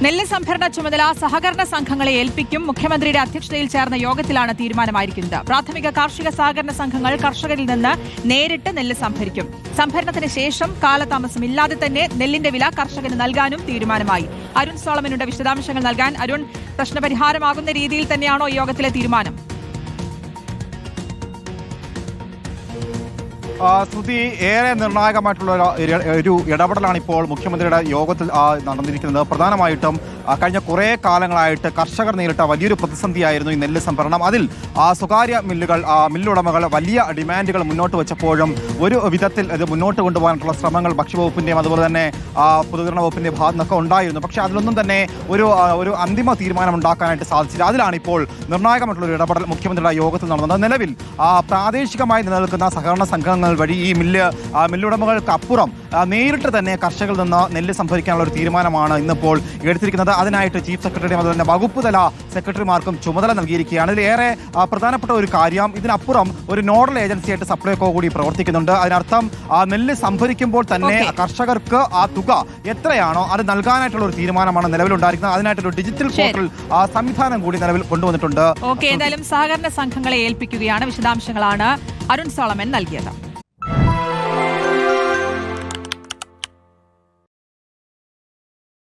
നെല്ല് സംഭരണ ചുമതല സഹകരണ സംഘങ്ങളെ ഏൽപ്പിക്കും. മുഖ്യമന്ത്രിയുടെ അധ്യക്ഷതയിൽ ചേർന്ന യോഗത്തിലാണ് തീരുമാനമായിരിക്കുന്നത്. പ്രാഥമിക കാർഷിക സഹകരണ സംഘങ്ങൾ കർഷകരിൽ നിന്ന് നേരിട്ട് നെല്ല് സംഭരിക്കും. സംഭരണത്തിന് ശേഷം കാലതാമസമില്ലാതെ തന്നെ നെല്ലിന്റെ വില കർഷകന് നൽകാനും തീരുമാനമായി. അരുൺ സോളമനുണ്ട് വിശദാംശങ്ങൾ നൽകാൻ. അരുൺ, പ്രശ്നപരിഹാരമാകുന്ന രീതിയിൽ തന്നെയാണോ ഈ യോഗത്തിലെ തീരുമാനം? ശ്രുതി, ഏറെ നിർണായകമായിട്ടുള്ള ഒരു ഇടപെടലാണ് ഇപ്പോൾ മുഖ്യമന്ത്രിയുടെ യോഗത്തിൽ നടന്നിരിക്കുന്നത്. പ്രധാനമായിട്ടും കഴിഞ്ഞ കുറേ കാലങ്ങളായിട്ട് കർഷകർ നേരിട്ട വലിയൊരു പ്രതിസന്ധിയായിരുന്നു ഈ നെല്ല് സംഭരണം. അതിൽ സ്വകാര്യ മില്ലുടമകൾ വലിയ ഡിമാൻഡുകൾ മുന്നോട്ട് വെച്ചപ്പോഴും ഒരു വിധത്തിൽ ഇത് മുന്നോട്ട് കൊണ്ടുപോകാനുള്ള ശ്രമങ്ങൾ ഭക്ഷ്യവകുപ്പിൻ്റെയും അതുപോലെ തന്നെ പൊതുവിതരണ വകുപ്പിൻ്റെ ഭാഗത്തു നിന്നൊക്കെ ഉണ്ടായിരുന്നു. പക്ഷേ അതിലൊന്നും തന്നെ ഒരു അന്തിമ തീരുമാനം ഉണ്ടാക്കാനായിട്ട് സാധിച്ചില്ല. അതിലാണ് ഇപ്പോൾ നിർണായകമായിട്ടുള്ള ഒരു ഇടപെടൽ മുഖ്യമന്ത്രിയുടെ യോഗത്തിൽ നടന്നത്. നിലവിൽ പ്രാദേശികമായി നിലനിൽക്കുന്ന സഹകരണ സംഘങ്ങൾ വഴി ഈ മില്ലുടമകൾക്ക് അപ്പുറം നേരിട്ട് തന്നെ കർഷകരിൽ നിന്ന് നെല്ല് സംഭരിക്കാനുള്ള ഒരു തീരുമാനമാണ് ഇന്നിപ്പോൾ എടുത്തിരിക്കുന്നത്. അതിനായിട്ട് ചീഫ് സെക്രട്ടറിയും അതുപോലെ തന്നെ വകുപ്പ് തല സെക്രട്ടറിമാർക്കും ചുമതല നൽകിയിരിക്കുകയാണ്. ഇതിലേറെ പ്രധാനപ്പെട്ട ഒരു കാര്യം, ഇതിനപ്പുറം ഒരു നോഡൽ ഏജൻസിയായിട്ട് സപ്ലൈകോ കൂടി പ്രവർത്തിക്കുന്നുണ്ട്. അതിനർത്ഥം നെല്ല് സംഭരിക്കുമ്പോൾ തന്നെ കർഷകർക്ക് ആ തുക എത്രയാണോ അത് നൽകാനായിട്ടുള്ള ഒരു തീരുമാനമാണ് നിലവിലുണ്ടായിരിക്കുന്നത്. അതിനായിട്ടൊരു ഡിജിറ്റൽ പോർട്ടൽ സംവിധാനം കൂടി നിലവിൽ കൊണ്ടുവന്നിട്ടുണ്ട്. എന്തായാലും സഹകരണ സംഘങ്ങളെ ഏൽപ്പിക്കുകയാണ്. വിശദാംശങ്ങളാണ് അരുൺ സോളമൻ നൽകിയത്.